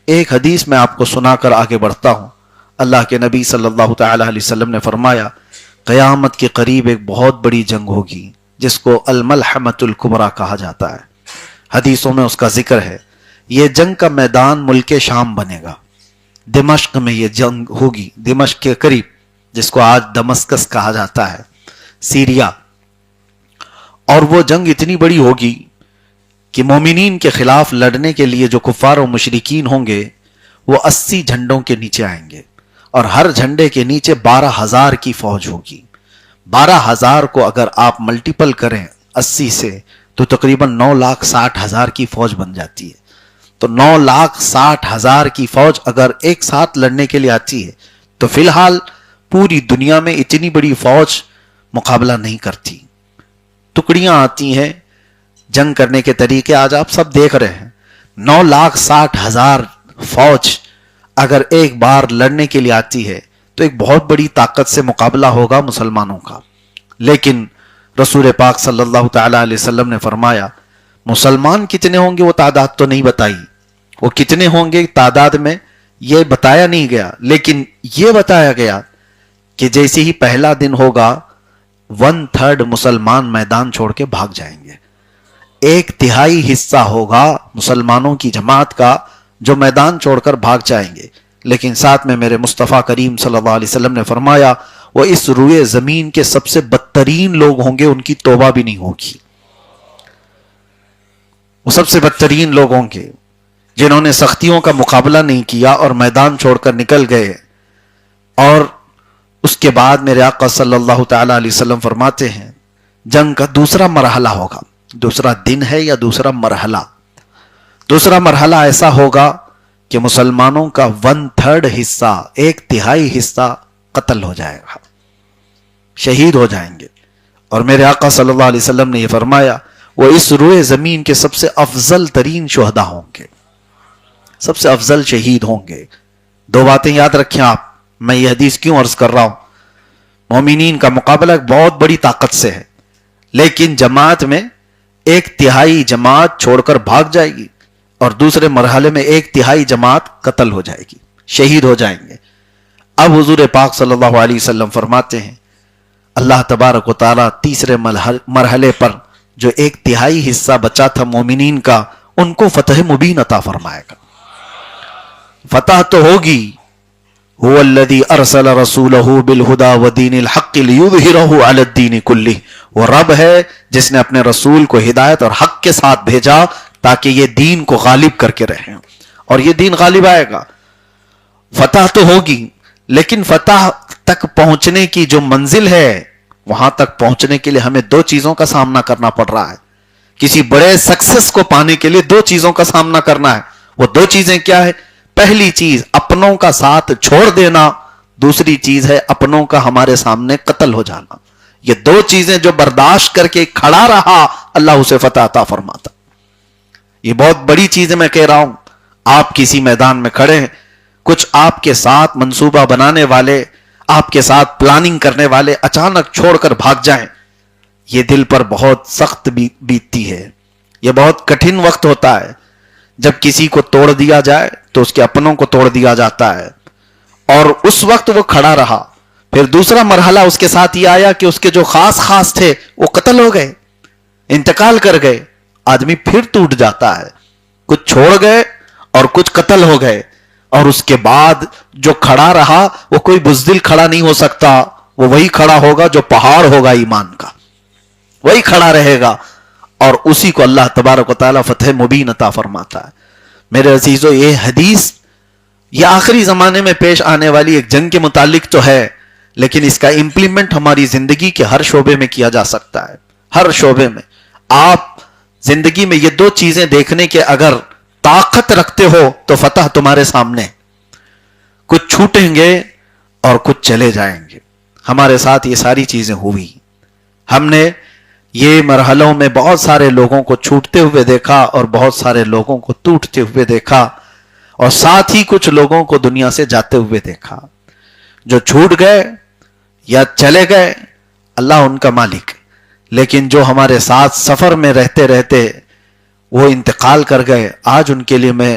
ایک حدیث میں آپ کو سنا کر آگے بڑھتا ہوں۔ اللہ کے نبی صلی اللہ تعالی علیہ وسلم نے فرمایا قیامت کے قریب ایک بہت بڑی جنگ ہوگی جس کو الملحمۃ الکبریٰ کہا جاتا ہے۔ حدیثوں میں اس کا ذکر ہے۔ یہ جنگ کا میدان ملک شام بنے گا، دمشق میں یہ جنگ ہوگی، دمشق کے قریب، جس کو آج دمسکس کہا جاتا ہے، سیریا۔ اور وہ جنگ اتنی بڑی ہوگی کہ مومنین کے خلاف لڑنے کے لیے جو کفار و مشرکین ہوں گے وہ 80 جھنڈوں کے نیچے آئیں گے، اور ہر جھنڈے کے نیچے 12,000 کی فوج ہوگی۔ 12,000 کو اگر آپ ملٹیپل کریں 80 سے تو تقریباً 9,60,000 کی فوج بن جاتی ہے۔ تو 9,60,000 کی فوج اگر ایک ساتھ لڑنے کے لیے آتی ہے تو فی الحال پوری دنیا میں اتنی بڑی فوج مقابلہ نہیں کرتی۔ ٹکڑیاں آتی ہیں، جنگ کرنے کے طریقے آج آپ سب دیکھ رہے ہیں۔ 9,60,000 فوج اگر ایک بار لڑنے کے لیے آتی ہے تو ایک بہت بڑی طاقت سے مقابلہ ہوگا مسلمانوں کا۔ لیکن رسول پاک صلی اللہ تعالی علیہ وسلم نے فرمایا مسلمان کتنے ہوں گے وہ تعداد تو نہیں بتائی، وہ کتنے ہوں گے تعداد میں یہ بتایا نہیں گیا، لیکن یہ بتایا گیا کہ جیسے ہی پہلا دن ہوگا 1/3 مسلمان میدان چھوڑ کے بھاگ جائیں گے۔ 1/3 حصہ ہوگا مسلمانوں کی جماعت کا جو میدان چھوڑ کر بھاگ جائیں گے۔ لیکن ساتھ میں میرے مصطفیٰ کریم صلی اللہ علیہ وسلم نے فرمایا وہ اس روئے زمین کے سب سے بدترین لوگ ہوں گے، ان کی توبہ بھی نہیں ہوگی۔ وہ سب سے بدترین لوگ ہوں گے جنہوں نے سختیوں کا مقابلہ نہیں کیا اور میدان چھوڑ کر نکل گئے۔ اور اس کے بعد میرے آقا صلی اللہ تعالی علیہ وسلم فرماتے ہیں جنگ کا دوسرا مرحلہ ہوگا، دوسرا دن ہے یا دوسرا مرحلہ، دوسرا مرحلہ ایسا ہوگا کہ مسلمانوں کا 1/3 حصہ، 1/3 حصہ قتل ہو جائے گا، شہید ہو جائیں گے۔ اور میرے آقا صلی اللہ علیہ وسلم نے یہ فرمایا وہ اس روئے زمین کے سب سے افضل ترین شہداء ہوں گے، سب سے افضل شہید ہوں گے۔ دو باتیں یاد رکھیں آپ، میں یہ حدیث کیوں عرض کر رہا ہوں؟ مومنین کا مقابلہ ایک بہت بڑی طاقت سے ہے، لیکن جماعت میں 1/3 جماعت چھوڑ کر بھاگ جائے گی، اور دوسرے مرحلے میں 1/3 جماعت قتل ہو جائے گی، شہید ہو جائیں گے۔ اب حضور پاک صلی اللہ علیہ وسلم فرماتے ہیں اللہ تبارک و تعالیٰ تیسرے مرحلے پر جو 1/3 حصہ بچا تھا مومنین کا، ان کو فتح مبین عطا فرمائے گا۔ فتح تو ہوگی، هو الذی ارسل رسولہ بالہدی ودین الحق لیظہرہ علی الدین کلہ، وہ رب ہے جس نے اپنے رسول کو ہدایت اور حق کے ساتھ بھیجا تاکہ یہ دین کو غالب کر کے رہیں، اور یہ دین غالب آئے گا۔ فتح تو ہوگی، لیکن فتح تک پہنچنے کی جو منزل ہے وہاں تک پہنچنے کے لیے ہمیں 2 چیزوں کا سامنا کرنا پڑ رہا ہے۔ کسی بڑے سکسس کو پانے کے لیے 2 چیزوں کا سامنا کرنا ہے۔ وہ 2 چیزیں کیا ہے؟ پہلی چیز اپنوں کا ساتھ چھوڑ دینا، دوسری چیز ہے اپنوں کا ہمارے سامنے قتل ہو جانا۔ یہ 2 چیزیں جو برداشت کر کے کھڑا رہا اللہ اسے فتح عطا فرماتا۔ یہ بہت بڑی چیزیں میں کہہ رہا ہوں۔ آپ کسی میدان میں کھڑے ہیں، کچھ آپ کے ساتھ منصوبہ بنانے والے، آپ کے ساتھ پلاننگ کرنے والے اچانک چھوڑ کر بھاگ جائیں، یہ دل پر بہت سخت بیتتی ہے۔ یہ بہت کٹھن وقت ہوتا ہے جب کسی کو توڑ دیا جائے تو اس کے اپنوں کو توڑ دیا جاتا ہے، اور اس وقت وہ کھڑا رہا۔ پھر دوسرا مرحلہ اس کے ساتھ یہ آیا کہ اس کے جو خاص تھے وہ قتل ہو گئے، انتقال کر گئے۔ آدمی پھر ٹوٹ جاتا ہے، کچھ چھوڑ گئے اور کچھ قتل ہو گئے، اور اس کے بعد جو کھڑا رہا وہ کوئی بزدل کھڑا نہیں ہو سکتا، وہ وہی کھڑا ہوگا جو پہاڑ ہوگا ایمان کا، وہی کھڑا رہے گا، اور اسی کو اللہ تبارک و تعالیٰ فتح مبین عطا فرماتا ہے۔ میرے عزیزو، یہ حدیث یہ آخری زمانے میں پیش آنے والی ایک جنگ کے متعلق تو ہے، لیکن اس کا امپلیمنٹ ہماری زندگی کے ہر شعبے میں کیا جا سکتا ہے۔ ہر شعبے میں آپ زندگی میں یہ 2 چیزیں دیکھنے کے اگر طاقت رکھتے ہو تو فتح تمہارے سامنے۔ کچھ چھوٹیں گے اور کچھ چلے جائیں گے۔ ہمارے ساتھ یہ ساری چیزیں ہوئی۔ ہم نے یہ مرحلوں میں بہت سارے لوگوں کو چھوٹتے ہوئے دیکھا اور بہت سارے لوگوں کو ٹوٹتے ہوئے دیکھا، اور ساتھ ہی کچھ لوگوں کو دنیا سے جاتے ہوئے دیکھا۔ جو چھوٹ گئے یا چلے گئے اللہ ان کا مالک، لیکن جو ہمارے ساتھ سفر میں رہتے رہتے وہ انتقال کر گئے، آج ان کے لیے میں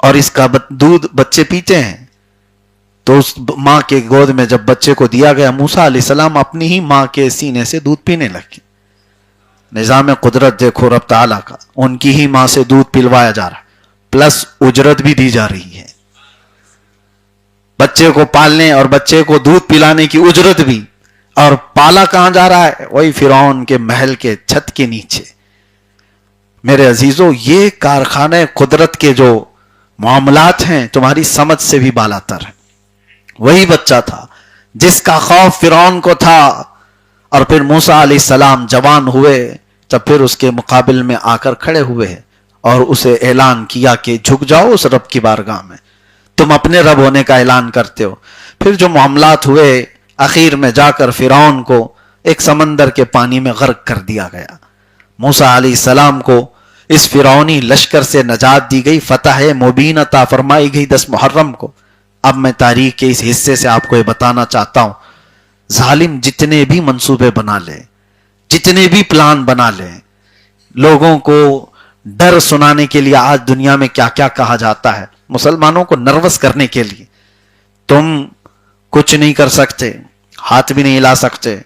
اور اس کا دودھ بچے پیتے ہیں. تو اس ماں کے گود میں جب بچے کو دیا گیا، موسیٰ علیہ السلام اپنی ہی ماں کے سینے سے دودھ پینے لگے. نظام قدرت دیکھو رب تعالیٰ کا، ان کی ہی ماں سے دودھ پلوایا جا رہا ہے، پلس اجرت بھی دی جا رہی ہے. بچے کو پالنے اور بچے کو دودھ پلانے کی اجرت بھی. اور پالا کہاں جا رہا ہے؟ وہی فرعون کے محل کے چھت کے نیچے. میرے عزیزو، یہ کارخانے قدرت کے جو معاملات ہیں تمہاری سمجھ سے بھی بالاتر ہیں. وہی بچہ تھا جس کا خوف فرعون کو تھا، اور پھر موسیٰ علیہ السلام جوان ہوئے تب پھر اس کے مقابل میں آ کر کھڑے ہوئے اور اسے اعلان کیا کہ جھک جاؤ اس رب کی بارگاہ میں، تم اپنے رب ہونے کا اعلان کرتے ہو. پھر جو معاملات ہوئے، اخیر میں جا کر فرعون کو ایک سمندر کے پانی میں غرق کر دیا گیا. موسیٰ علیہ السلام کو اس فرعونی لشکر سے نجات دی گئی، فتح مبین عطا فرمائی گئی 10 محرم کو. اب میں تاریخ کے اس حصے سے آپ کو یہ بتانا چاہتا ہوں، ظالم جتنے بھی منصوبے بنا لے، جتنے بھی پلان بنا لے، لوگوں کو ڈر سنانے کے لیے آج دنیا میں کیا کیا کہا جاتا ہے مسلمانوں کو نروس کرنے کے لیے، تم کچھ نہیں کر سکتے، ہاتھ بھی نہیں ہلا سکتے،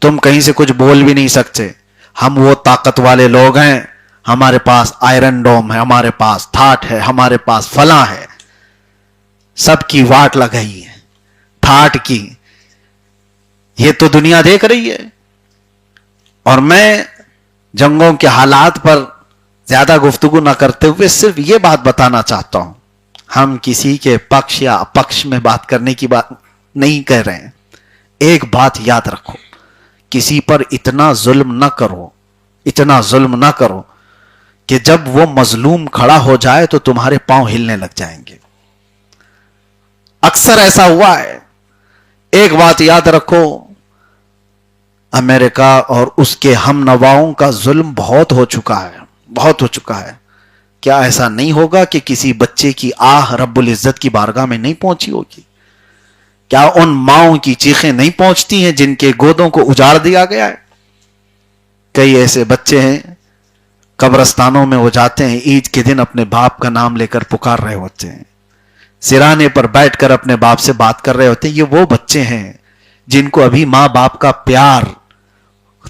تم کہیں سے کچھ بول بھی نہیں سکتے، ہم وہ طاقت والے لوگ ہیں، ہمارے پاس آئرن ڈوم ہے، ہمارے پاس تھاٹ ہے، ہمارے پاس فلاں ہے. سب کی واٹ لگائی ہے تھاٹ کی. یہ تو دنیا دیکھ رہی ہے. اور میں جنگوں کے حالات پر زیادہ گفتگو نہ کرتے ہوئے صرف یہ بات بتانا چاہتا ہوں، ہم کسی کے پکش یا اپکش میں بات کرنے کی بات نہیں کہہ رہے ہیں. ایک بات یاد رکھو، کسی پر اتنا ظلم نہ کرو، اتنا ظلم نہ کرو کہ جب وہ مظلوم کھڑا ہو جائے تو تمہارے پاؤں ہلنے لگ جائیں گے. اکثر ایسا ہوا ہے. ایک بات یاد رکھو، امریکہ اور اس کے ہم نواؤں کا ظلم بہت ہو چکا ہے، بہت ہو چکا ہے. کیا ایسا نہیں ہوگا کہ کسی بچے کی آہ رب العزت کی بارگاہ میں نہیں پہنچی ہوگی؟ کیا ان ماؤں کی چیخیں نہیں پہنچتی ہیں جن کے گودوں کو اجاڑ دیا گیا ہے؟ کئی ایسے بچے ہیں قبرستانوں میں وہ جاتے ہیں، عید کے دن اپنے باپ کا نام لے کر پکار رہے ہوتے ہیں، سرانے پر بیٹھ کر اپنے باپ سے بات کر رہے ہوتے ہیں. یہ وہ بچے ہیں جن کو ابھی ماں باپ کا پیار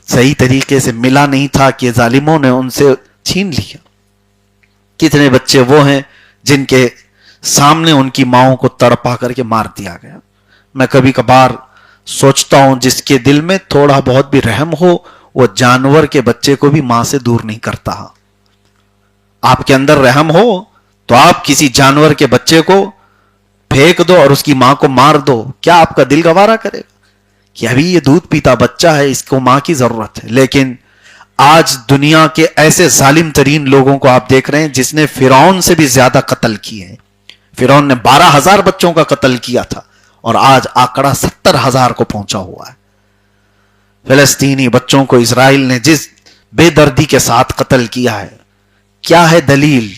صحیح طریقے سے ملا نہیں تھا کہ ظالموں نے ان سے چھین لیا. کتنے بچے وہ ہیں جن کے سامنے ان کی ماؤں کو تڑپا کر کے مار دیا گیا. میں کبھی کبھار سوچتا ہوں جس کے دل میں تھوڑا بہت بھی رحم ہو وہ جانور کے بچے کو بھی ماں سے دور نہیں کرتا. آپ کے اندر رحم ہو تو آپ کسی جانور کے بچے کو پھینک دو اور اس کی ماں کو مار دو، کیا آپ کا دل گوارا کرے گا کہ ابھی یہ دودھ پیتا بچہ ہے، اس کو ماں کی ضرورت ہے؟ لیکن آج دنیا کے ایسے ظالم ترین لوگوں کو آپ دیکھ رہے ہیں جس نے فرعون سے بھی زیادہ قتل کیے ہیں. فرعون نے 12,000 بچوں کا قتل کیا تھا اور آج آنکڑا 70,000 کو پہنچا ہوا ہے. فلسطینی بچوں کو اسرائیل نے جس بے دردی کے ساتھ قتل کیا ہے، کیا ہے دلیل؟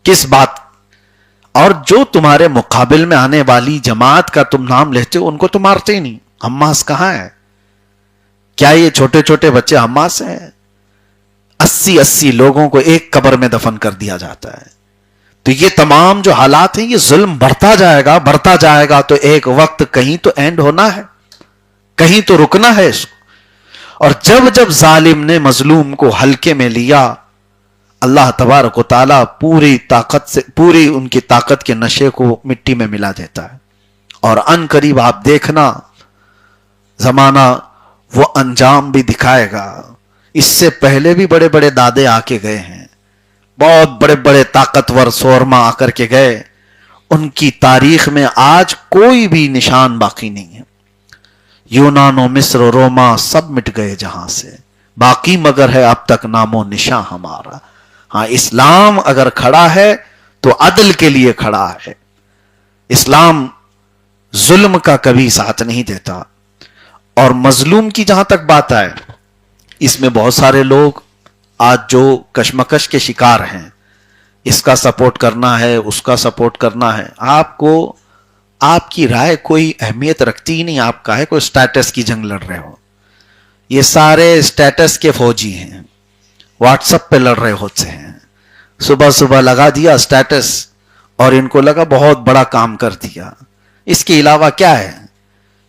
کس بات؟ اور جو تمہارے مقابل میں آنے والی جماعت کا تم نام لیتے ہو ان کو تو مارتے ہی نہیں. حماس کہاں ہے؟ کیا یہ چھوٹے چھوٹے بچے حماس ہیں؟ 80 لوگوں کو ایک قبر میں دفن کر دیا جاتا ہے. تو یہ تمام جو حالات ہیں، یہ ظلم بڑھتا جائے گا، بڑھتا جائے گا. تو ایک وقت کہیں تو اینڈ ہونا ہے، کہیں تو رکنا ہے اس کو. اور جب جب ظالم نے مظلوم کو ہلکے میں لیا، اللہ تبارک و تعالی پوری طاقت سے، پوری ان کی طاقت کے نشے کو مٹی میں ملا دیتا ہے. اور ان قریب آپ دیکھنا زمانہ وہ انجام بھی دکھائے گا. اس سے پہلے بھی بڑے بڑے دادے آ کے گئے ہیں، بہت بڑے بڑے طاقتور سورما آ کر کے گئے. ان کی تاریخ میں آج کوئی بھی نشان باقی نہیں ہے. یونان و مصر و روما سب مٹ گئے جہاں سے، باقی مگر ہے اب تک نام و نشان ہمارا. ہاں، اسلام اگر کھڑا ہے تو عدل کے لیے کھڑا ہے. اسلام ظلم کا کبھی ساتھ نہیں دیتا. اور مظلوم کی جہاں تک بات آئے، اس میں بہت سارے لوگ آج جو کشمکش کے شکار ہیں، اس کا سپورٹ کرنا ہے، اس کا سپورٹ کرنا ہے. آپ کو آپ کی رائے کوئی اہمیت رکھتی ہی نہیں. آپ کا ہے کوئی سٹیٹس کی جنگ لڑ رہے ہو. یہ سارے سٹیٹس کے فوجی ہیں، واٹس ایپ پہ لڑ رہے ہوتے ہیں. صبح صبح لگا دیا سٹیٹس اور ان کو لگا بہت بڑا کام کر دیا. اس کے علاوہ کیا ہے؟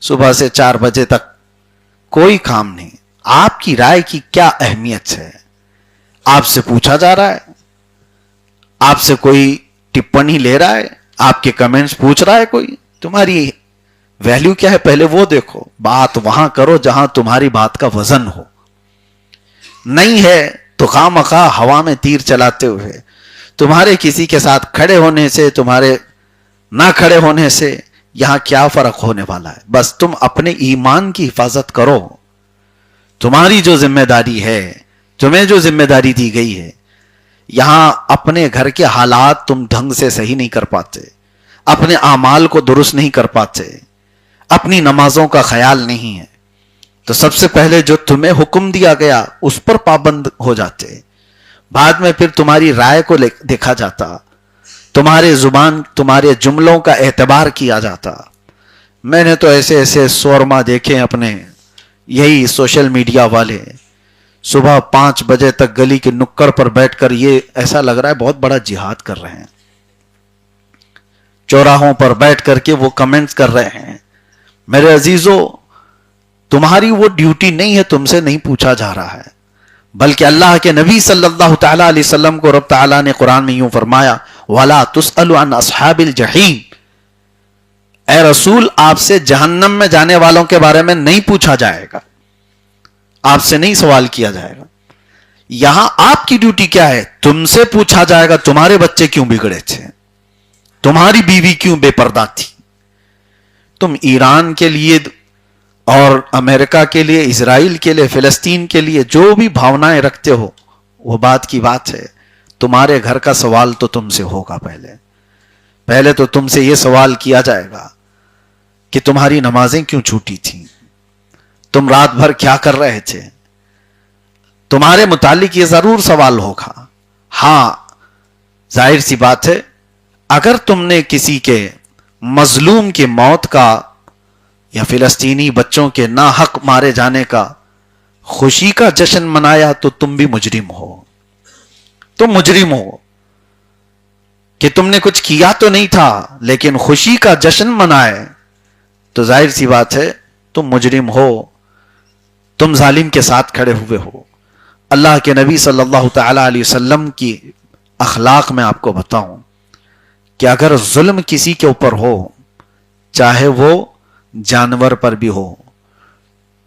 صبح سے 4 بجے تک کوئی کام نہیں. آپ کی رائے کی کیا اہمیت ہے؟ آپ سے پوچھا جا رہا ہے، آپ سے کوئی ٹپنی لے رہا ہے، آپ کے کمنٹس پوچھ رہا ہے کوئی، تمہاری ویلیو کیا ہے پہلے وہ دیکھو. بات وہاں کرو جہاں تمہاری بات کا وزن ہو. نہیں ہے تو خواہ ہوا میں تیر چلاتے ہوئے تمہارے کسی کے ساتھ کھڑے ہونے سے، تمہارے نہ کھڑے ہونے سے یہاں کیا فرق ہونے والا ہے؟ بس تم اپنے ایمان کی حفاظت کرو. تمہاری جو ذمہ داری ہے، تمہیں جو ذمہ داری دی گئی ہے، یہاں اپنے گھر کے حالات تم ڈھنگ سے صحیح نہیں کر پاتے، اپنے اعمال کو درست نہیں کر پاتے، اپنی نمازوں کا خیال نہیں ہے، تو سب سے پہلے جو تمہیں حکم دیا گیا اس پر پابند ہو جاتے. بعد میں پھر تمہاری رائے کو دیکھا جاتا، تمہارے زبان، تمہارے جملوں کا اعتبار کیا جاتا. میں نے تو ایسے سورما دیکھے اپنے یہی سوشل میڈیا والے، صبح 5 بجے تک گلی کے نکڑ پر بیٹھ کر یہ ایسا لگ رہا ہے بہت بڑا جہاد کر رہے ہیں. چوراہوں پر بیٹھ کر کے وہ کمنٹس کر رہے ہیں. میرے عزیزو، تمہاری وہ ڈیوٹی نہیں ہے، تم سے نہیں پوچھا جا رہا ہے، بلکہ اللہ کے نبی صلی اللہ تعالی علیہ وسلم کو رب تعالی نے قرآن میں یوں فرمایا وَلَا تُسْأَلُ عَنْ أَصْحَابِ الْجَحِيمِ. اے رسول، آپ سے جہنم میں جانے والوں کے بارے میں نہیں پوچھا جائے گا، آپ سے نہیں سوال کیا جائے گا. یہاں آپ کی ڈیوٹی کیا ہے؟ تم سے پوچھا جائے گا تمہارے بچے کیوں بگڑے تھے، تمہاری بیوی کیوں بے پردہ تھی. تم ایران کے لیے اور امریکہ کے لیے، اسرائیل کے لیے، فلسطین کے لیے جو بھی بھاونائیں رکھتے ہو، وہ بات کی بات ہے. تمہارے گھر کا سوال تو تم سے ہوگا. پہلے تو تم سے یہ سوال کیا جائے گا کہ تمہاری نمازیں کیوں چھوٹی تھیں، تم رات بھر کیا کر رہے تھے. تمہارے متعلق یہ ضرور سوال ہوگا. ہاں، ظاہر سی بات ہے، اگر تم نے کسی کے مظلوم کی موت کا یا فلسطینی بچوں کے ناحق مارے جانے کا خوشی کا جشن منایا تو تم بھی مجرم ہو. تم مجرم ہو کہ تم نے کچھ کیا تو نہیں تھا، لیکن خوشی کا جشن منائے تو ظاہر سی بات ہے تم مجرم ہو، تم ظالم کے ساتھ کھڑے ہوئے ہو. اللہ کے نبی صلی اللہ تعالی علیہ وسلم کی اخلاق میں آپ کو بتاؤں کہ اگر ظلم کسی کے اوپر ہو، چاہے وہ جانور پر بھی ہو،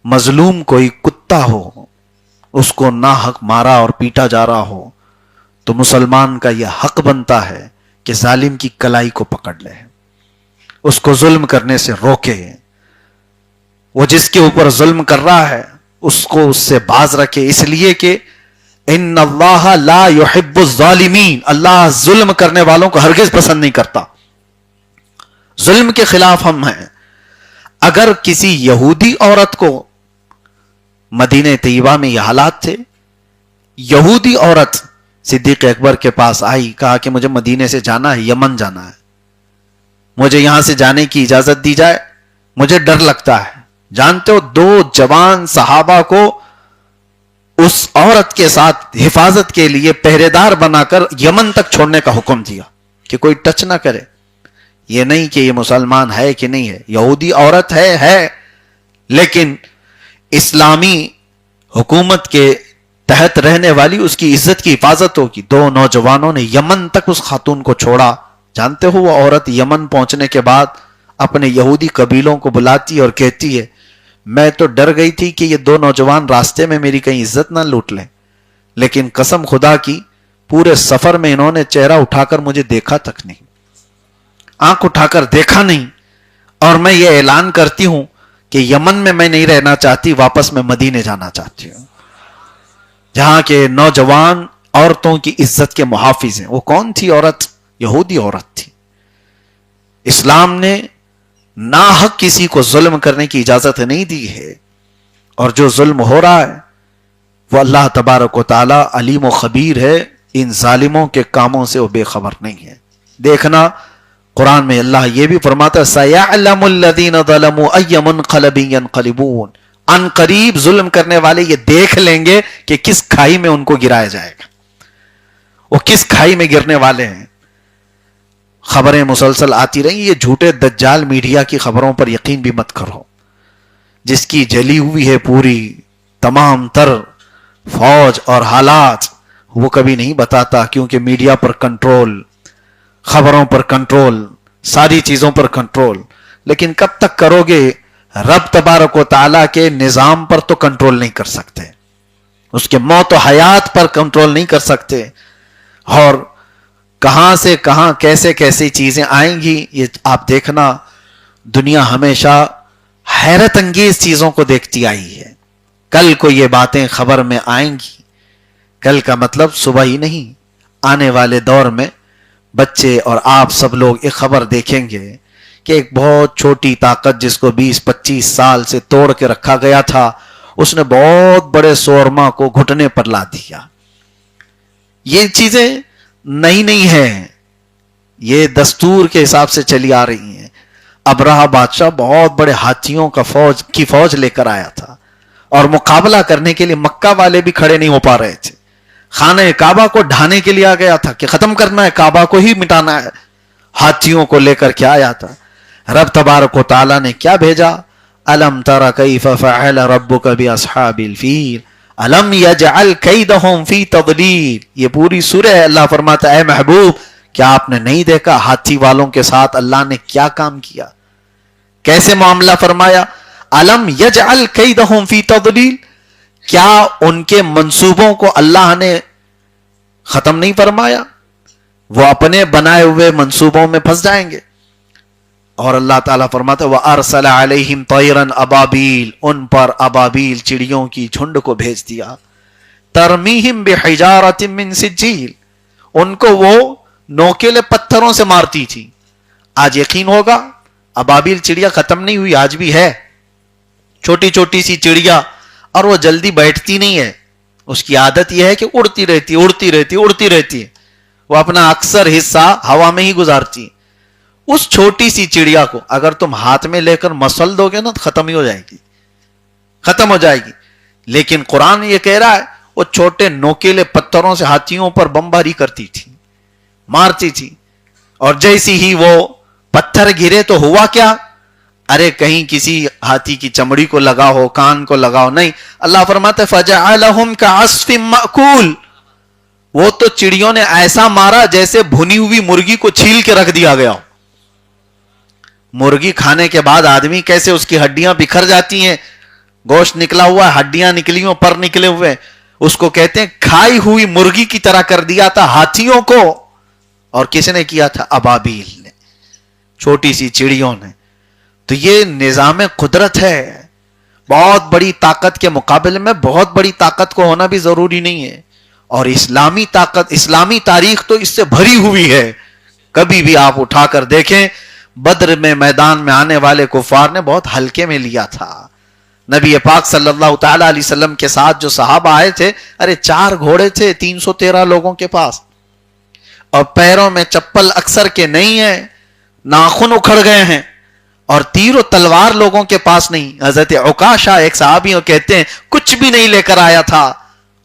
مظلوم کوئی کتا ہو، اس کو ناحق مارا اور پیٹا جا رہا ہو، تو مسلمان کا یہ حق بنتا ہے کہ ظالم کی کلائی کو پکڑ لے، اس کو ظلم کرنے سے روکے. وہ جس کے اوپر ظلم کر رہا ہے اس کو اس سے باز رکھے، اس لیے کہ ان اللہ لا يحب الظالمین، اللہ ظلم کرنے والوں کو ہرگز پسند نہیں کرتا. ظلم کے خلاف ہم ہیں. اگر کسی یہودی عورت کو، مدینہ طیبہ میں یہ حالات تھے، یہودی عورت صدیق اکبر کے پاس آئی، کہا کہ مجھے مدینے سے جانا ہے، یمن جانا ہے، مجھے یہاں سے جانے کی اجازت دی جائے، مجھے ڈر لگتا ہے. جانتے ہو 2 جوان صحابہ کو اس عورت کے ساتھ حفاظت کے لیے پہرے دار بنا کر یمن تک چھوڑنے کا حکم دیا کہ کوئی ٹچ نہ کرے. یہ نہیں کہ یہ مسلمان ہے کہ نہیں ہے، یہودی عورت ہے، لیکن اسلامی حکومت کے تحت رہنے والی، اس کی عزت کی حفاظت ہوگی. 2 نوجوانوں نے یمن تک اس خاتون کو چھوڑا. جانتے ہو وہ عورت یمن پہنچنے کے بعد اپنے یہودی قبیلوں کو بلاتی اور کہتی ہے میں تو ڈر گئی تھی کہ یہ 2 نوجوان راستے میں میری کہیں عزت نہ لوٹ لیں، لیکن قسم خدا کی پورے سفر میں انہوں نے چہرہ اٹھا کر مجھے دیکھا تک نہیں، آنکھ اٹھا کر دیکھا نہیں. اور میں یہ اعلان کرتی ہوں کہ یمن میں نہیں رہنا چاہتی، واپس میں مدینے جانا چاہتی ہوں جہاں کے نوجوان عورتوں کی عزت کے محافظ ہیں. وہ کون تھی عورت؟ یہودی عورت تھی. اسلام نے ناحق کسی کو ظلم کرنے کی اجازت نہیں دی ہے، اور جو ظلم ہو رہا ہے وہ اللہ تبارک و تعالی علیم و خبیر ہے. ان ظالموں کے کاموں سے وہ بے خبر نہیں ہے. دیکھنا قرآن میں اللہ یہ بھی فرماتا ہے سَيَعْلَمُ الَّذِينَ ظَلَمُوا أَيَّ مُنْقَلَبٍ يَنْقَلِبُونَ. ان قریب ظلم کرنے والے یہ دیکھ لیں گے کہ کس کھائی میں ان کو گرایا جائے گا، وہ کس کھائی میں گرنے والے ہیں. خبریں مسلسل آتی رہی. یہ جھوٹے دجال میڈیا کی خبروں پر یقین بھی مت کرو. جس کی جلی ہوئی ہے پوری تمام تر فوج اور حالات، وہ کبھی نہیں بتاتا، کیونکہ میڈیا پر کنٹرول، خبروں پر کنٹرول، ساری چیزوں پر کنٹرول. لیکن کب تک کرو گے؟ رب تبارک و تعالیٰ کے نظام پر تو کنٹرول نہیں کر سکتے، اس کے موت و حیات پر کنٹرول نہیں کر سکتے. اور کہاں سے کہاں کیسے کیسی چیزیں آئیں گی یہ آپ دیکھنا. دنیا ہمیشہ حیرت انگیز چیزوں کو دیکھتی آئی ہے. کل کو یہ باتیں خبر میں آئیں گی. کل کا مطلب صبح ہی نہیں، آنے والے دور میں بچے اور آپ سب لوگ ایک خبر دیکھیں گے کہ ایک بہت چھوٹی طاقت جس کو 20-25 سال سے توڑ کے رکھا گیا تھا، اس نے بہت بڑے سورما کو گھٹنے پر لا دیا. یہ چیزیں نئی نہیں ہیں، یہ دستور کے حساب سے چلی آ رہی ہیں. ابرہہ بادشاہ بہت بڑے ہاتھیوں کا فوج لے کر آیا تھا، اور مقابلہ کرنے کے لیے مکہ والے بھی کھڑے نہیں ہو پا رہے تھے. خانہ کعبہ کو ڈھانے کے لیے آ گیا تھا کہ ختم کرنا ہے، کعبہ کو ہی مٹانا ہے. ہاتھیوں کو لے کر کے آیا تھا. رب تبارک و تعالیٰ نے کیا بھیجا؟ الم تر کیف فعل ربک باصحاب الفیل الم یجعل کیدہم فی تضلیل. یہ پوری سورہ ہے. اللہ فرماتا ہے اے محبوب، کیا آپ نے نہیں دیکھا ہاتھی والوں کے ساتھ اللہ نے کیا کام کیا، کیسے معاملہ فرمایا؟ الم یجعل کیدہم فی تضلیل. کیا ان کے منصوبوں کو اللہ نے ختم نہیں فرمایا؟ وہ اپنے بنائے ہوئے منصوبوں میں پھنس جائیں گے. اور اللہ تعالیٰ فرماتا ہے وَأَرْسَلَ عَلَيْهِمْ طَيْرًا أَبَابِيلَ. ان پر ابابیل چڑیوں کی جھنڈ کو بھیج دیا. تَرْمِيهِمْ بِحِجَارَةٍ مِّن سِجِّيلٍ. ان کو وہ نوکیلے پتھروں سے مارتی تھی. آج یقین ہوگا ابابیل چڑیا ختم نہیں ہوئی، آج بھی ہے. چھوٹی چھوٹی سی چڑیا، اور وہ جلدی بیٹھتی نہیں ہے. اس کی عادت یہ ہے کہ اڑتی رہتی ہے. وہ اپنا اکثر حصہ ہوا میں ہی گزارتی ہے. اس چھوٹی سی چڑیا کو اگر تم ہاتھ میں لے کر مسل دو گے نا تو ختم ہی ہو جائے گی. لیکن قرآن یہ کہہ رہا ہے وہ چھوٹے نوکیلے پتھروں سے ہاتھیوں پر بمباری کرتی تھی، مارتی تھی. اور جیسی ہی وہ پتھر گرے تو ہوا کیا؟ ارے کہیں کسی ہاتھی کی چمڑی کو لگا ہو، کان کو لگا ہو، نہیں. اللہ فرماتا ہے فَجَعَلَهُمْ كَعَصْفٍ مَأْكُولٍ. وہ تو چڑیوں نے ایسا مارا جیسے بھنی ہوئی مرغی کو چھیل کے رکھ دیا گیا ہو. مرغی کھانے کے بعد آدمی کیسے اس کی ہڈیاں بکھر جاتی ہیں، گوشت نکلا ہوا ہے، ہڈیاں نکلی ہوئی، پر نکلے ہوئے، اس کو کہتے ہیں کھائی ہوئی مرغی کی طرح کر دیا تھا ہاتھیوں کو. اور کس نے کیا تھا؟ ابابیل نے، چھوٹی سی چڑیوں نے. تو یہ نظام قدرت ہے. بہت بڑی طاقت کے مقابلے میں بہت بڑی طاقت کو ہونا بھی ضروری نہیں ہے. اور اسلامی طاقت، اسلامی تاریخ تو اس سے بھری ہوئی ہے. کبھی بھی آپ اٹھا کر دیکھیں، بدر میں میدان میں آنے والے کفار نے بہت ہلکے میں لیا تھا. نبی پاک صلی اللہ تعالی علیہ وسلم کے ساتھ جو صحابہ آئے تھے، ارے 4 گھوڑے تھے 313 لوگوں کے پاس، اور پیروں میں چپل اکثر کے نہیں ہیں، ناخن اکھڑ گئے ہیں، اور تیر و تلوار لوگوں کے پاس نہیں. حضرت عکاشہ ایک صحابی کہتے ہیں کچھ بھی نہیں لے کر آیا تھا.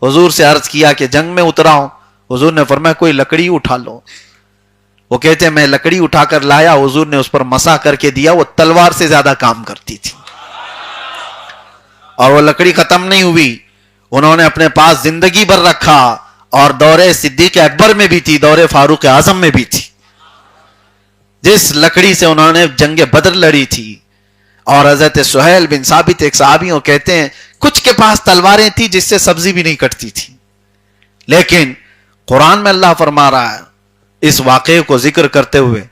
حضور سے عرض کیا کہ جنگ میں اترا ہوں. حضور نے فرمایا کوئی لکڑی اٹھا لو. وہ کہتے ہیں میں لکڑی اٹھا کر لایا، حضور نے اس پر مسا کر کے دیا، وہ تلوار سے زیادہ کام کرتی تھی. اور وہ لکڑی ختم نہیں ہوئی، انہوں نے اپنے پاس زندگی بھر رکھا. اور دور صدیق اکبر میں بھی تھی، دور فاروق اعظم میں بھی تھی، جس لکڑی سے انہوں نے جنگ بدر لڑی تھی. اور حضرت سہیل بن ثابت ایک صحابی کہتے ہیں کچھ کے پاس تلواریں تھی جس سے سبزی بھی نہیں کٹتی تھی. لیکن قرآن میں اللہ فرما رہا ہے اس واقعے کو ذکر کرتے ہوئے،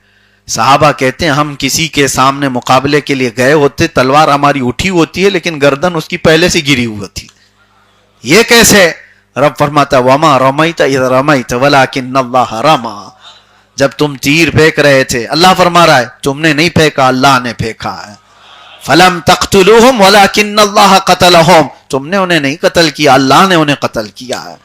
صحابہ کہتے ہیں ہم کسی کے سامنے مقابلے کے لیے گئے ہوتے، تلوار ہماری اٹھی ہوتی ہے لیکن گردن اس کی پہلے سے گری ہوئی ہوتی. یہ کیسے؟ رب فرماتا وما رمیت اذ رمیت ولکن اللہ رما. جب تم تیر پھینک رہے تھے، اللہ فرما رہا ہے تم نے نہیں پھینکا، اللہ نے پھینکا ہے. فلم تقتلوہم ولکن اللہ قتلہم. تم نے انہیں نہیں قتل کیا، اللہ نے انہیں قتل کیا ہے.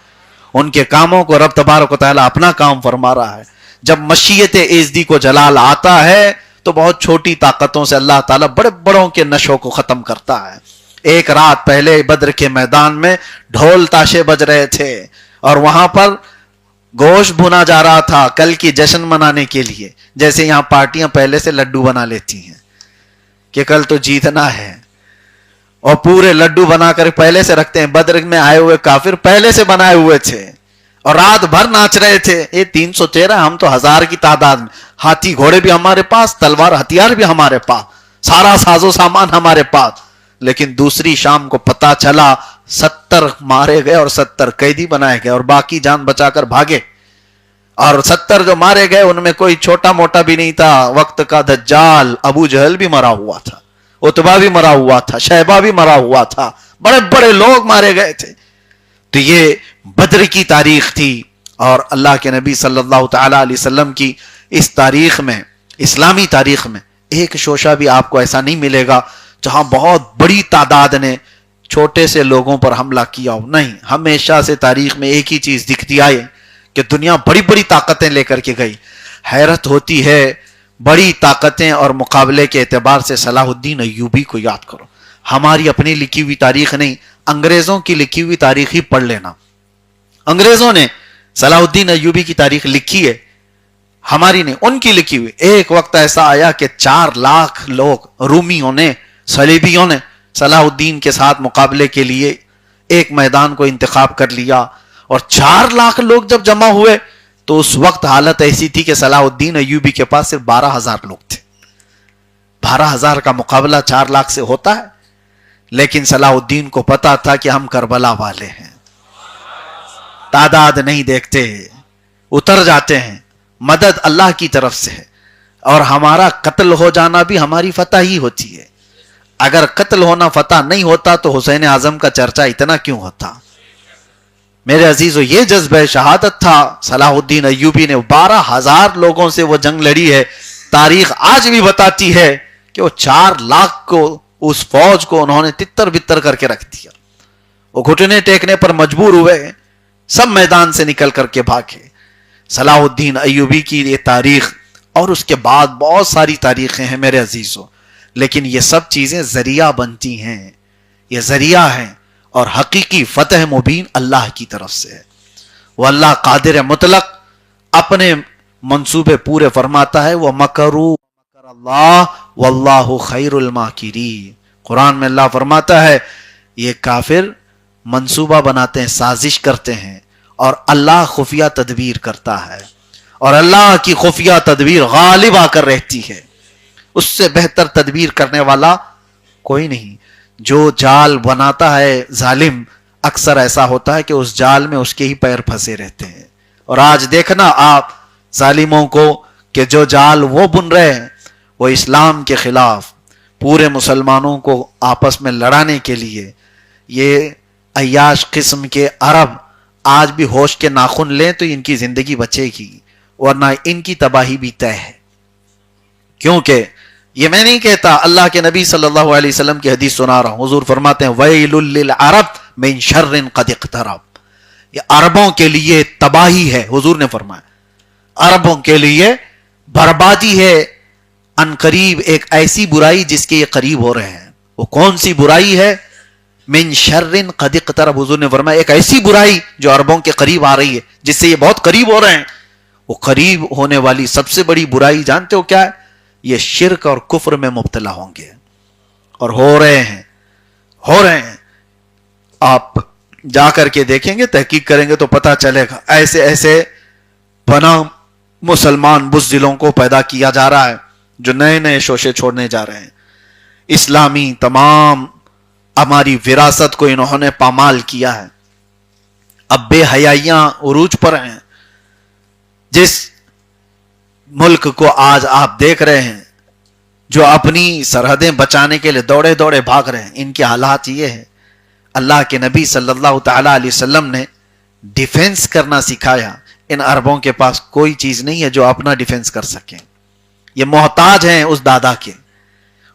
ان کے کاموں کو رب تبارک و تعالیٰ اپنا کام فرما رہا ہے. جب مشیت ایزدی کو جلال آتا ہے تو بہت چھوٹی طاقتوں سے اللہ تعالیٰ بڑے بڑوں کے نشوں کو ختم کرتا ہے. ایک رات پہلے بدر کے میدان میں ڈھول تاشے بج رہے تھے، اور وہاں پر گوشت بھنا جا رہا تھا کل کی جشن منانے کے لیے، جیسے یہاں پارٹیاں پہلے سے لڈو بنا لیتی ہیں کہ کل تو جیتنا ہے، اور پورے لڈو بنا کر پہلے سے رکھتے ہیں. بدر میں آئے ہوئے کافر پہلے سے بنائے ہوئے تھے اور رات بھر ناچ رہے تھے. یہ 313، ہم تو 1000 کی تعداد میں، ہاتھی گھوڑے بھی ہمارے پاس، تلوار ہتھیار بھی ہمارے پاس، سارا ساز و سامان ہمارے پاس. لیکن دوسری شام کو پتا چلا 70 مارے گئے اور 70 قیدی بنائے گئے اور باقی جان بچا کر بھاگے. اور 70 جو مارے گئے ان میں کوئی چھوٹا موٹا بھی نہیں تھا. وقت کا دجال ابو جہل بھی مرا ہوا تھا، عتبہ بھی مرا ہوا تھا، شیبہ بھی مرا ہوا تھا، بڑے بڑے لوگ مارے گئے تھے. تو یہ بدر کی تاریخ تھی. اور اللہ کے نبی صلی اللہ تعالی علیہ وسلم کی اس تاریخ میں، اسلامی تاریخ میں، ایک شوشہ بھی آپ کو ایسا نہیں ملے گا جہاں بہت بڑی تعداد نے چھوٹے سے لوگوں پر حملہ کیا ہو. نہیں، ہمیشہ سے تاریخ میں ایک ہی چیز دکھتی آئی کہ دنیا بڑی بڑی طاقتیں لے کر کے گئی. حیرت ہوتی ہے، بڑی طاقتیں اور مقابلے کے اعتبار سے صلاح الدین ایوبی کو یاد کرو. ہماری اپنی لکھی ہوئی تاریخ نہیں، انگریزوں کی لکھی ہوئی تاریخ ہی پڑھ لینا. انگریزوں نے صلاح الدین ایوبی کی تاریخ لکھی ہے، ہماری نہیں، ان کی لکھی ہوئی. ایک وقت ایسا آیا کہ 4 لاکھ لوگ رومیوں نے، صلیبیوں نے صلاح الدین کے ساتھ مقابلے کے لیے ایک میدان کو انتخاب کر لیا. اور 4 لاکھ لوگ جب جمع ہوئے تو اس وقت حالت ایسی تھی کہ صلاح الدین ایوبی کے پاس صرف 12,000 لوگ تھے. 12,000 کا مقابلہ 4 لاکھ سے ہوتا ہے. لیکن صلاح الدین کو پتا تھا کہ ہم کربلا والے ہیں، تعداد نہیں دیکھتے، اتر جاتے ہیں، مدد اللہ کی طرف سے ہے. اور ہمارا قتل ہو جانا بھی ہماری فتح ہی ہوتی ہے. اگر قتل ہونا فتح نہیں ہوتا تو حسین اعظم کا چرچا اتنا کیوں ہوتا؟ میرے عزیزو، یہ جذبہ شہادت تھا. صلاح الدین ایوبی نے 12,000 لوگوں سے وہ جنگ لڑی ہے. تاریخ آج بھی بتاتی ہے کہ وہ 4 لاکھ کو، اس فوج کو انہوں نے تتر بتر کر کے رکھ دیا. وہ گھٹنے ٹیکنے پر مجبور ہوئے، سب میدان سے نکل کر کے بھاگے. صلاح الدین ایوبی کی یہ تاریخ، اور اس کے بعد بہت ساری تاریخیں ہیں میرے عزیزو. لیکن یہ سب چیزیں ذریعہ بنتی ہیں، یہ ذریعہ ہیں، اور حقیقی فتح مبین اللہ کی طرف سے ہے. وہ اللہ قادر مطلق اپنے منصوبے پورے فرماتا ہے. وَمَكَرُوا مَكَرَ اللَّهُ وَاللَّهُ خَيْرُ الْمَاكِرِينَ. قرآن میں اللہ فرماتا ہے یہ کافر منصوبہ بناتے ہیں، سازش کرتے ہیں، اور اللہ خفیہ تدبیر کرتا ہے. اور اللہ کی خفیہ تدبیر غالب آ کر رہتی ہے. اس سے بہتر تدبیر کرنے والا کوئی نہیں. جو جال بناتا ہے ظالم، اکثر ایسا ہوتا ہے کہ اس جال میں اس کے ہی پیر پھنسے رہتے ہیں. اور آج دیکھنا آپ ظالموں کو کہ جو جال وہ بن رہے ہیں وہ اسلام کے خلاف، پورے مسلمانوں کو آپس میں لڑانے کے لیے. یہ عیاش قسم کے عرب آج بھی ہوش کے ناخن لیں تو ان کی زندگی بچے گی، ورنہ ان کی تباہی بھی طے ہے. کیونکہ یہ میں نہیں کہتا، اللہ کے نبی صلی اللہ علیہ وسلم کی حدیث سنا رہا ہوں. حضور فرماتے ہیں وَيْلٌ لِلْعَرَبِ مِنْ شَرٍ قَدْ اقْتَرَبَ. یہ عربوں کے لیے تباہی ہے. حضور نے فرمایا عربوں کے لیے بربادی ہے، ان قریب ایک ایسی برائی جس کے یہ قریب ہو رہے ہیں. وہ کون سی برائی ہے؟ من شر قد اقترب. حضور نے فرمایا ایک ایسی برائی جو عربوں کے قریب آ رہی ہے، جس سے یہ بہت قریب ہو رہے ہیں. وہ قریب ہونے والی سب سے بڑی برائی جانتے ہو کیا ہے؟ یہ شرک اور کفر میں مبتلا ہوں گے، اور ہو رہے ہیں. آپ جا کر کے دیکھیں گے، تحقیق کریں گے تو پتہ چلے گا. ایسے ایسے بنا مسلمان بزدلوں کو پیدا کیا جا رہا ہے جو نئے نئے شوشے چھوڑنے جا رہے ہیں. اسلامی تمام ہماری وراثت کو انہوں نے پامال کیا ہے. اب بے حیائیاں عروج پر ہیں. جس ملک کو آج آپ دیکھ رہے ہیں جو اپنی سرحدیں بچانے کے لیے دوڑے دوڑے بھاگ رہے ہیں، ان کے حالات یہ ہے. اللہ کے نبی صلی اللہ تعالی علیہ وسلم نے ڈیفنس کرنا سکھایا. ان عربوں کے پاس کوئی چیز نہیں ہے جو اپنا ڈیفنس کر سکیں. یہ محتاج ہیں اس دادا کے.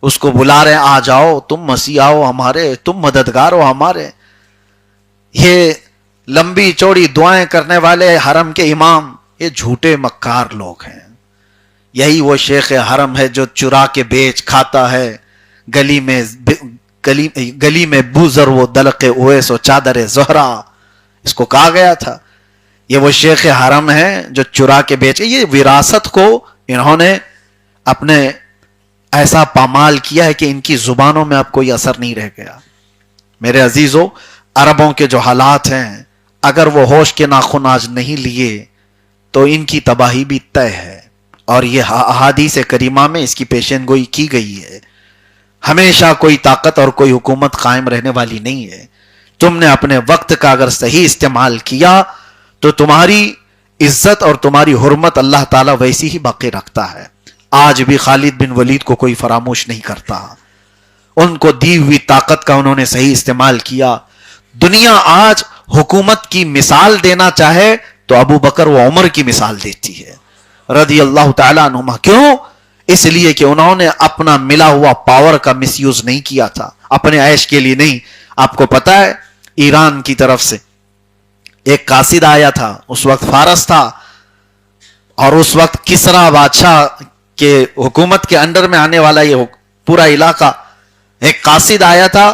اس کو بلا رہے آ جاؤ، تم مسیح آؤ ہمارے، تم مددگار ہو ہمارے. یہ لمبی چوڑی دعائیں کرنے والے حرم کے امام یہ جھوٹے مکار لوگ ہیں. یہی وہ شیخ حرم ہے جو چرا کے بیچ کھاتا ہے. گلی میں بوزر وہ دلق اویس و چادر زہرا، اس کو کہا گیا تھا یہ وہ شیخ حرم ہے جو چرا کے بیچے. یہ وراثت کو انہوں نے اپنے ایسا پامال کیا ہے کہ ان کی زبانوں میں اب کوئی اثر نہیں رہ گیا. میرے عزیزو، عربوں کے جو حالات ہیں، اگر وہ ہوش کے ناخن آج نہیں لیے تو ان کی تباہی بھی طے ہے. اور یہ احادیث کریمہ میں اس کی پیشین گوئی کی گئی ہے. ہمیشہ کوئی طاقت اور کوئی حکومت قائم رہنے والی نہیں ہے. تم نے اپنے وقت کا اگر صحیح استعمال کیا تو تمہاری عزت اور تمہاری حرمت اللہ تعالیٰ ویسی ہی باقی رکھتا ہے. آج بھی خالد بن ولید کو کوئی فراموش نہیں کرتا. ان کو دی ہوئی طاقت کا انہوں نے صحیح استعمال کیا. دنیا آج حکومت کی مثال دینا چاہے تو ابو بکر و عمر کی مثال دیتی ہے رضی اللہ تعالیٰ عنہما. کیوں؟ اس لیے کہ انہوں نے اپنا ملا ہوا پاور کا مس یوز نہیں کیا تھا، اپنے عیش کے لیے نہیں. آپ کو پتا ہے ایران کی طرف سے ایک قاصد آیا تھا، اس وقت فارس تھا، اور اس وقت کسرا بادشاہ کے حکومت کے انڈر میں آنے والا یہ پورا علاقہ. ایک قاصد آیا تھا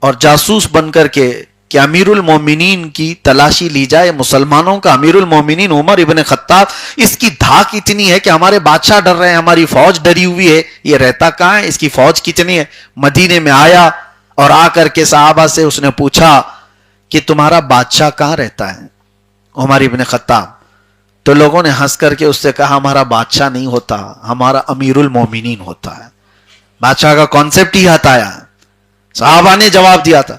اور جاسوس بن کر کے کہ امیر المومنین کی تلاشی لی جائے، مسلمانوں کا امیر المومنین عمر ابن خطاب، اس کی دھاک اتنی ہے کہ ہمارے بادشاہ ڈر رہے ہیں، ہماری فوج ڈری ہوئی ہے، یہ رہتا کہاں ہے، اس کی فوج کتنی ہے. مدینے میں آیا اور آ کر کے صحابہ سے اس نے پوچھا کہ تمہارا بادشاہ کہاں رہتا ہے، عمر ابن خطاب. تو لوگوں نے ہنس کر کے اس سے کہا ہمارا بادشاہ نہیں ہوتا، ہمارا امیر المومنین ہوتا ہے. بادشاہ کا کانسیپٹ ہی ہٹایا. صحابہ نے جواب دیا تھا.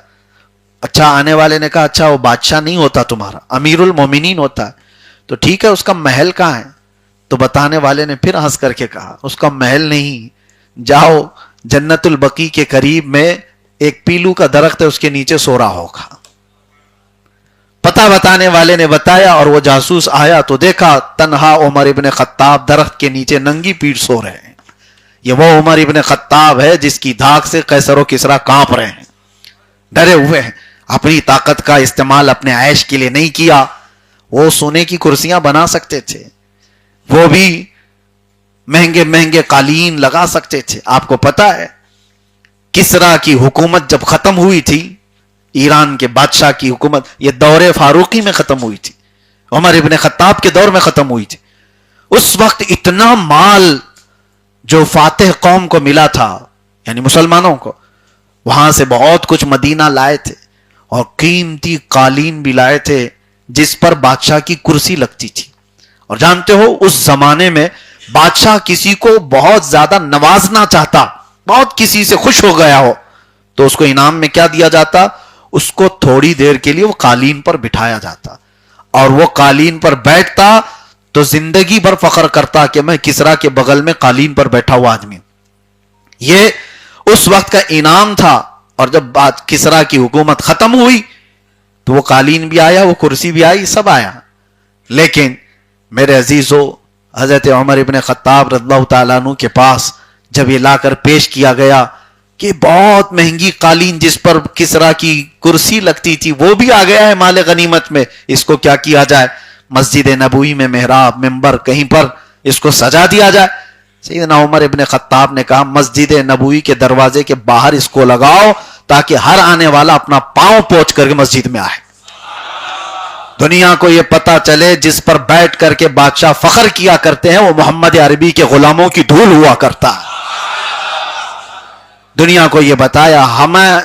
اچھا، آنے والے نے کہا اچھا وہ بادشاہ نہیں ہوتا تمہارا، امیر المومنین ہوتا ہے. تو ٹھیک ہے، اس کا محل کہاں ہے؟ تو بتانے والے نے پھر ہنس کر کے کہا اس کا محل نہیں، جاؤ جنت البقیع کے قریب میں ایک پیلو کا درخت ہے، اس کے نیچے سو رہا ہوگا. پتہ بتانے والے نے بتایا اور وہ جاسوس آیا تو دیکھا تنہا عمر ابن خطاب درخت کے نیچے ننگی پیٹھ سو رہے ہیں. یہ وہ عمر ابن خطاب ہے جس کی دھاک سے قیصر و کسریٰ کانپ رہے ہیں، ڈرے ہوئے ہیں. اپنی طاقت کا استعمال اپنے عیش کے لیے نہیں کیا. وہ سونے کی کرسیاں بنا سکتے تھے، وہ بھی مہنگے مہنگے قالین لگا سکتے تھے. آپ کو پتا ہے کسریٰ کی حکومت جب ختم ہوئی تھی، ایران کے بادشاہ کی حکومت یہ دور فاروقی میں ختم ہوئی تھی، عمر ابن خطاب کے دور میں ختم ہوئی تھی. اس وقت اتنا مال جو فاتح قوم کو ملا تھا، یعنی مسلمانوں کو، وہاں سے بہت کچھ مدینہ لائے تھے اور قیمتی قالین بھی لائے تھے جس پر بادشاہ کی کرسی لگتی تھی. اور جانتے ہو اس زمانے میں بادشاہ کسی کو بہت زیادہ نوازنا چاہتا، بہت کسی سے خوش ہو گیا ہو تو اس کو انعام میں کیا دیا جاتا؟ اس کو تھوڑی دیر کے لیے وہ قالین پر بٹھایا جاتا، اور وہ قالین پر بیٹھتا تو زندگی بھر فخر کرتا کہ میں کسریٰ کے بغل میں قالین پر بیٹھا ہوا آدمی. یہ اس وقت کا انعام تھا. اور جب بات کسریٰ کی حکومت ختم ہوئی تو وہ قالین بھی آیا، وہ کرسی بھی آئی، سب آیا. لیکن میرے عزیزو، حضرت عمر ابن خطاب رضی اللہ تعالیٰ عنہ کے پاس جب یہ لا کر پیش کیا گیا کہ بہت مہنگی قالین جس پر کسریٰ کی کرسی لگتی تھی وہ بھی آ گیا ہے مال غنیمت میں، اس کو کیا کیا جائے؟ مسجد نبوی میں محراب، منبر کہیں پر اس کو سجا دیا جائے. سیدنا عمر ابن خطاب نے کہا مسجد نبوی کے دروازے کے باہر اس کو لگاؤ تاکہ ہر آنے والا اپنا پاؤں پوچھ کر کے مسجد میں آئے. دنیا کو یہ پتا چلے جس پر بیٹھ کر کے بادشاہ فخر کیا کرتے ہیں وہ محمد عربی کے غلاموں کی دھول ہوا کرتا ہے. دنیا کو یہ بتایا ہمیں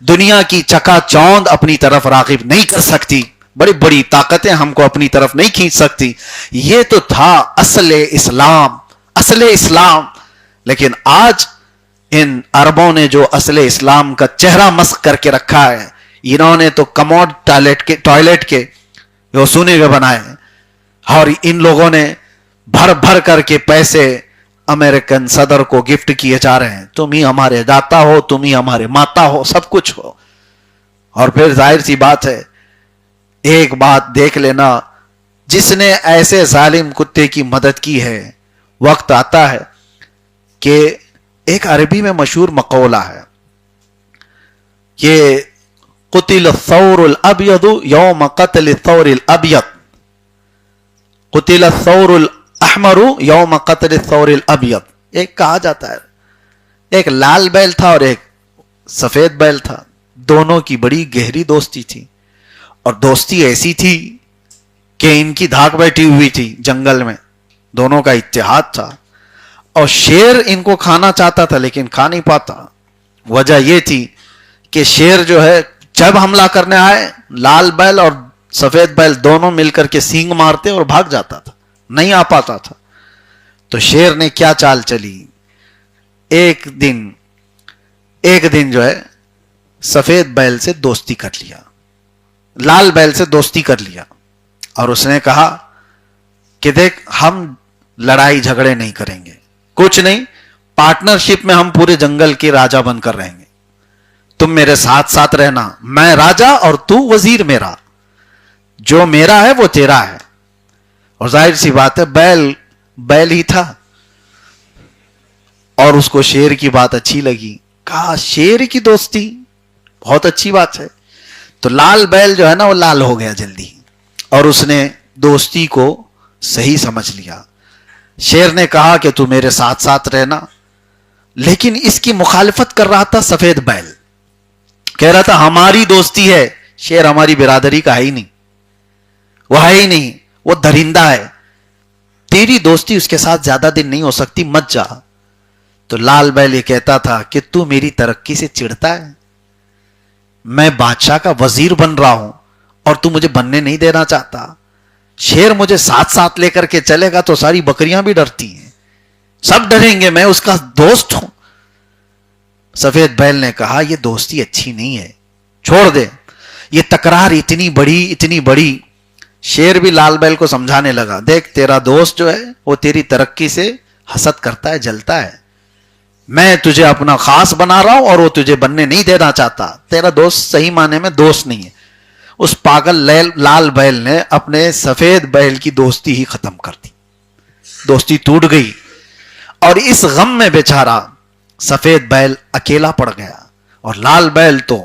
دنیا کی چکا چوند اپنی طرف راغب نہیں کر سکتی، بڑی بڑی طاقتیں ہم کو اپنی طرف نہیں کھینچ سکتی. یہ تو تھا اصل اسلام، اصل اسلام. لیکن آج ان عربوں نے جو اصل اسلام کا چہرہ مسخ کر کے رکھا ہے، انہوں نے تو کموڈ ٹوائلٹ کے جو سونے کے بنائے ہیں، اور ان لوگوں نے بھر بھر کر کے پیسے امریکن صدر کو گفٹ کیے جا رہے ہیں. تم ہی ہمارے داتا ہو، تم ہی ہمارے ماتا ہو، سب کچھ ہو. اور پھر ظاہر سی بات ہے، ایک بات دیکھ لینا، جس نے ایسے ظالم کتے کی مدد کی ہے، وقت آتا ہے کہ ایک عربی میں مشہور مقولہ ہے کہ قتل الثور الابیض یوم قتل الثور الابیض، قتل الثور الاحمر یوم قتل الثور الابیض. ایک کہا جاتا ہے ایک لال بیل تھا اور ایک سفید بیل تھا، دونوں کی بڑی گہری دوستی تھی، اور دوستی ایسی تھی کہ ان کی دھاک بیٹھی ہوئی تھی جنگل میں، دونوں کا اتحاد تھا، اور شیر ان کو کھانا چاہتا تھا لیکن کھا نہیں پاتا۔ وجہ یہ تھی کہ شیر جو ہے جب حملہ کرنے آئے، لال بیل اور سفید بیل دونوں مل کر کے سینگ مارتے اور بھاگ جاتا تھا، نہیں آ پاتا تھا۔ تو شیر نے کیا چال چلی، ایک دن جو ہے سفید بیل سے دوستی کر لیا، لال بیل سے دوستی کر لیا، اور اس نے کہا کہ دیکھ ہم لڑائی جھگڑے نہیں کریں گے، کچھ نہیں، پارٹنرشپ میں ہم پورے جنگل کے راجا بن کر رہیں گے، تم میرے ساتھ ساتھ رہنا، میں راجا اور تو وزیر میرا، جو میرا ہے وہ تیرا ہے۔ اور ظاہر سی بات ہے بیل ہی تھا، اور اس کو شیر کی بات اچھی لگی، کہا شیر کی دوستی بہت اچھی بات ہے۔ تو لال بیل جو ہے نا وہ لال ہو گیا جلدی، اور اس نے دوستی کو صحیح سمجھ لیا۔ شیر نے کہا کہ تو میرے ساتھ ساتھ رہنا، لیکن اس کی مخالفت کر رہا تھا سفید بیل، کہہ رہا تھا ہماری دوستی ہے، شیر ہماری برادری کا ہے ہی نہیں، وہ ہے ہی نہیں، وہ درندہ ہے، تیری دوستی اس کے ساتھ زیادہ دن نہیں ہو سکتی، مت جا۔ تو لال بیل یہ کہتا تھا کہ تو میری ترقی سے چڑھتا ہے، میں بادشاہ کا وزیر بن رہا ہوں اور تو مجھے بننے نہیں دینا چاہتا، شیر مجھے ساتھ ساتھ لے کر کے چلے گا تو ساری بکریاں بھی ڈرتی ہیں، سب ڈریں گے، میں اس کا دوست ہوں۔ سفید بیل نے کہا یہ دوستی اچھی نہیں ہے، چھوڑ دے، یہ تکرار اتنی بڑی۔ شیر بھی لال بیل کو سمجھانے لگا، دیکھ تیرا دوست جو ہے وہ تیری ترقی سے حسد کرتا ہے، جلتا ہے، میں تجھے اپنا خاص بنا رہا ہوں اور وہ تجھے بننے نہیں دینا چاہتا، تیرا دوست صحیح معنی میں دوست نہیں ہے۔ اس پاگل لال بیل نے اپنے سفید بیل کی دوستی ہی ختم کر دی، دوستی ٹوٹ گئی، اور اس غم میں بیچارہ سفید بیل اکیلا پڑ گیا، اور لال بیل تو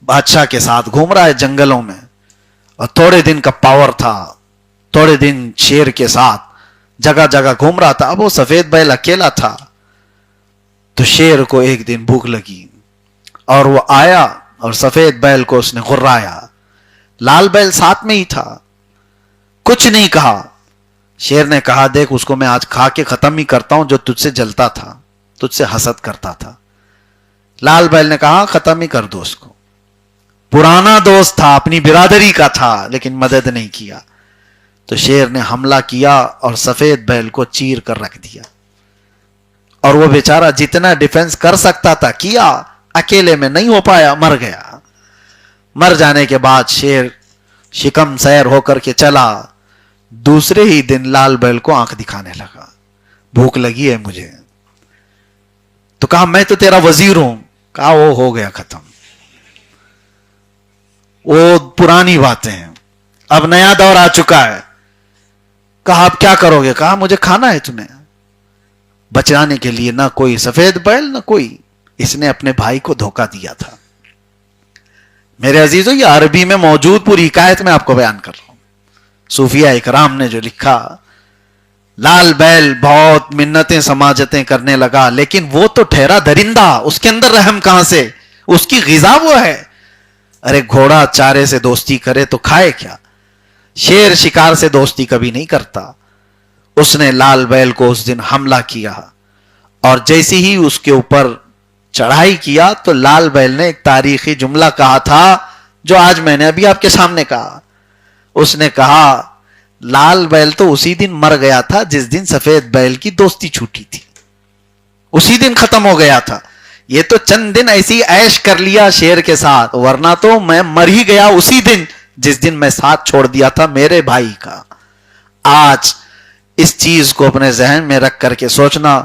بادشاہ کے ساتھ گھوم رہا ہے جنگلوں میں، اور تھوڑے دن کا پاور تھا، تھوڑے دن شیر کے ساتھ جگہ جگہ گھوم رہا تھا، اب وہ سفید بیل اکیلا تھا۔ تو شیر کو ایک دن بھوک لگی اور وہ آیا اور سفید بیل کو اس نے غرایا، لال بیل ساتھ میں ہی تھا، کچھ نہیں کہا۔ شیر نے کہا دیکھ اس کو میں آج کھا کے ختم ہی کرتا ہوں جو تجھ سے جلتا تھا، تجھ سے حسد کرتا تھا۔ لال بیل نے کہا ختم ہی کر دو اس کو، پرانا دوست تھا، اپنی برادری کا تھا، لیکن مدد نہیں کیا۔ تو شیر نے حملہ کیا اور سفید بیل کو چیر کر رکھ دیا، اور وہ بیچارہ جتنا ڈیفنس کر سکتا تھا کیا، اکیلے میں نہیں ہو پایا، مر گیا۔ مر جانے کے بعد شیر شکم سیر ہو کر کے چلا، دوسرے ہی دن لال بیل کو آنکھ دکھانے لگا، بھوک لگی ہے مجھے، تو کہا میں تو تیرا وزیر ہوں، کہا وہ ہو گیا ختم، وہ پرانی باتیں ہیں، اب نیا دور آ چکا ہے۔ کہا اب کیا کرو گے، کہا مجھے کھانا ہے تمہیں، بچانے کے لیے نہ کوئی سفید بیل نہ کوئی، اس نے اپنے بھائی کو دھوکہ دیا تھا۔ میرے عزیزو یہ عربی میں موجود پوری حکایت میں آپ کو بیان کر رہا ہوں، صوفیہ اکرام نے جو لکھا۔ لال بیل بہت منتیں سماجتیں کرنے لگا، لیکن وہ تو ٹھہرا درندہ، اس کے اندر رحم کہاں سے، اس کی غذا وہ ہے۔ ارے گھوڑا چارے سے دوستی کرے تو کھائے کیا، شیر شکار سے دوستی کبھی نہیں کرتا۔ اس نے لال بیل کو اس دن حملہ کیا، اور جیسے ہی اس کے اوپر چڑھائی کیا تو لال بیل نے ایک تاریخی جملہ کہا تھا جو آج میں نے ابھی آپ کے سامنے کہا۔ اس نے کہا لال بیل تو اسی دن مر گیا تھا جس دن سفید بیل کی دوستی چھوٹی تھی، اسی دن ختم ہو گیا تھا، یہ تو چند دن ایسی عیش کر لیا شیر کے ساتھ، ورنہ تو میں مر ہی گیا اسی دن جس دن میں ساتھ چھوڑ دیا تھا میرے بھائی کا۔ آج اس چیز کو اپنے ذہن میں رکھ کر کے سوچنا،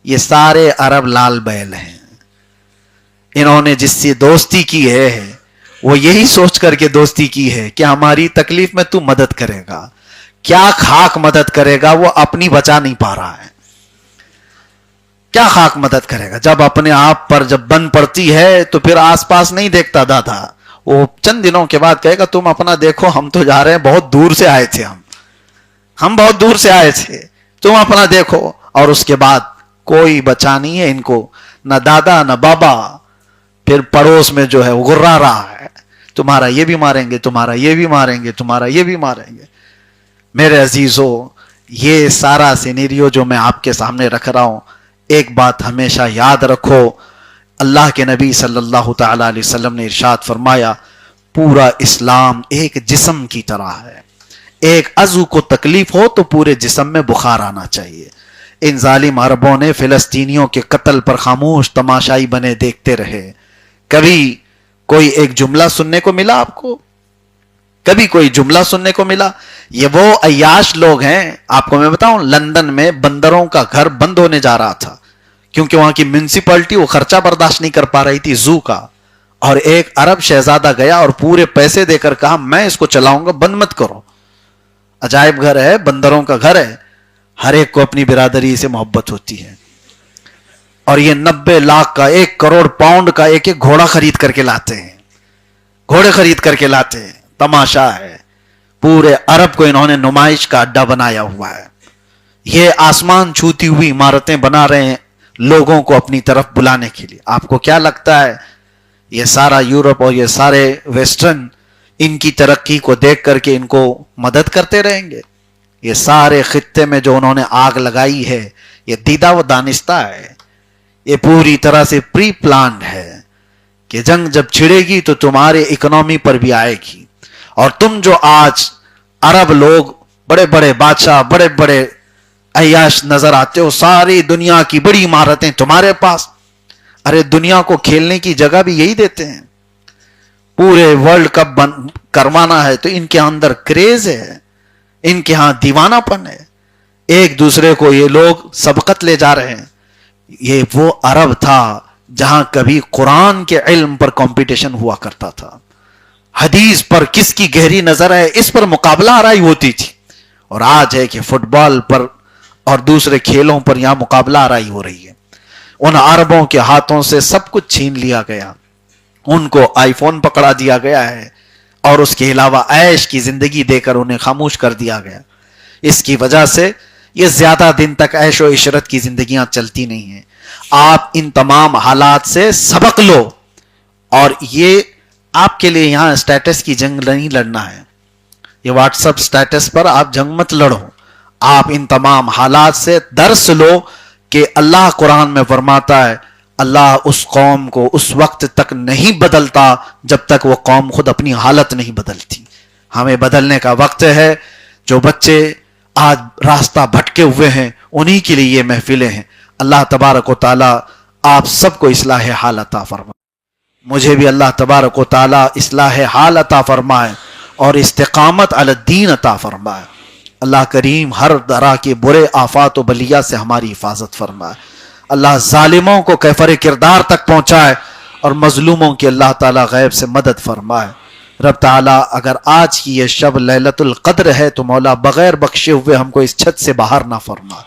یہ سارے عرب لال بیل ہیں، انہوں نے جس سے دوستی کی ہے وہ یہی سوچ کر کے دوستی کی ہے کہ ہماری تکلیف میں تو مدد کرے گا، کیا خاک مدد کرے گا، وہ اپنی بچا نہیں پا رہا ہے، کیا خاک مدد کرے گا، جب اپنے آپ پر جب بن پڑتی ہے تو پھر آس پاس نہیں دیکھتا دادا، وہ چند دنوں کے بعد کہے گا تم اپنا دیکھو، ہم تو جا رہے ہیں، بہت دور سے آئے تھے، ہم بہت دور سے آئے تھے، تم اپنا دیکھو۔ اور اس کے بعد کوئی بچا نہیں ہے ان کو، نہ دادا نہ بابا، پھر پڑوس میں جو ہے وہ گرا رہا ہے، تمہارا یہ بھی ماریں گے، تمہارا یہ بھی ماریں گے، تمہارا یہ بھی ماریں گے۔ میرے عزیزو، یہ سارا سینیریو جو میں آپ کے سامنے رکھ رہا ہوں، ایک بات ہمیشہ یاد رکھو، اللہ کے نبی صلی اللہ تعالی علیہ وسلم نے ارشاد فرمایا پورا اسلام ایک جسم کی طرح ہے، ایک عضو کو تکلیف ہو تو پورے جسم میں بخار آنا چاہیے۔ ان ظالم عربوں نے فلسطینیوں کے قتل پر خاموش تماشائی بنے دیکھتے رہے۔ کبھی کوئی ایک جملہ سننے کو ملا آپ کو؟ کبھی کوئی جملہ سننے کو ملا؟ یہ وہ عیاش لوگ ہیں، آپ کو میں بتاؤں، لندن میں بندروں کا گھر بند ہونے جا رہا تھا کیونکہ وہاں کی میونسپلٹی وہ خرچہ برداشت نہیں کر پا رہی تھی زو کا، اور ایک عرب شہزادہ گیا اور پورے پیسے دے کر کہا میں اس کو چلاؤں گا، بند مت کرو۔ عجائب گھر ہے، بندروں کا گھر ہے، ہر ایک کو اپنی برادری سے محبت ہوتی ہے، اور یہ 90 لاکھ کا 1 کروڑ پاؤنڈ کا ایک ایک گھوڑا خرید کر کے لاتے ہیں، گھوڑے خرید کر کے لاتے ہیں۔ تماشا ہے، پورے عرب کو انہوں نے نمائش کا اڈا بنایا ہوا ہے۔ یہ آسمان چھوتی ہوئی عمارتیں بنا رہے ہیں لوگوں کو اپنی طرف بلانے کے لیے۔ آپ کو کیا لگتا ہے یہ سارا یورپ اور یہ سارے ویسٹرن ان کی ترقی کو دیکھ کر کے ان کو مدد کرتے رہیں گے؟ یہ سارے خطے میں جو انہوں نے آگ لگائی ہے یہ دیدہ و دانستہ ہے، یہ پوری طرح سے پری پلانڈ ہے کہ جنگ جب چھڑے گی تو تمہارے اکنومی پر بھی آئے گی، اور تم جو آج عرب لوگ بڑے بڑے بادشاہ بڑے بڑے عیاش نظر آتے ہو، ساری دنیا کی بڑی عمارتیں تمہارے پاس، ارے دنیا کو کھیلنے کی جگہ بھی یہی دیتے ہیں۔ پورے ورلڈ کپ کروانا ہے تو ان کے اندر کریز ہے، ان کے ہاں دیوانہ پن ہے، ایک دوسرے کو یہ لوگ سبقت لے جا رہے ہیں۔ یہ وہ عرب تھا جہاں کبھی قرآن کے علم پر کمپٹیشن ہوا کرتا تھا، حدیث پر کس کی گہری نظر ہے اس پر مقابلہ آرائی ہوتی تھی، اور آج ہے کہ فٹ بال پر اور دوسرے کھیلوں پر یہاں مقابلہ آرائی ہو رہی ہے۔ ان عربوں کے ہاتھوں سے سب کچھ چھین لیا گیا، ان کو آئی فون پکڑا دیا گیا ہے، اور اس کے علاوہ عیش کی زندگی دے کر انہیں خاموش کر دیا گیا۔ اس کی وجہ سے یہ زیادہ دن تک عیش و عشرت کی زندگیاں چلتی نہیں ہیں۔ آپ ان تمام حالات سے سبق لو، اور یہ آپ کے لیے یہاں اسٹیٹس کی جنگ نہیں لڑنا ہے، یہ واٹس اپ اسٹیٹس پر آپ جنگ مت لڑو، آپ ان تمام حالات سے درس لو کہ اللہ قرآن میں فرماتا ہے اللہ اس قوم کو اس وقت تک نہیں بدلتا جب تک وہ قوم خود اپنی حالت نہیں بدلتی۔ ہمیں بدلنے کا وقت ہے۔ جو بچے آج راستہ بھٹکے ہوئے ہیں انہی کے لیے یہ محفلیں ہیں۔ اللہ تبارک و تعالی آپ سب کو اصلاح حال عطا فرمائے، مجھے بھی اللہ تبارک و تعالی اصلاح حال عطا فرمائے اور استقامت علی الدین عطا فرمائے۔ اللہ کریم ہر طرح کے برے آفات و بلیات سے ہماری حفاظت فرمائے۔ اللہ ظالموں کو کیفر کردار تک پہنچائے اور مظلوموں کی اللہ تعالیٰ غیب سے مدد فرمائے۔ رب تعالیٰ اگر آج کی یہ شب لیلۃ القدر ہے تو مولا بغیر بخشے ہوئے ہم کو اس چھت سے باہر نہ فرما۔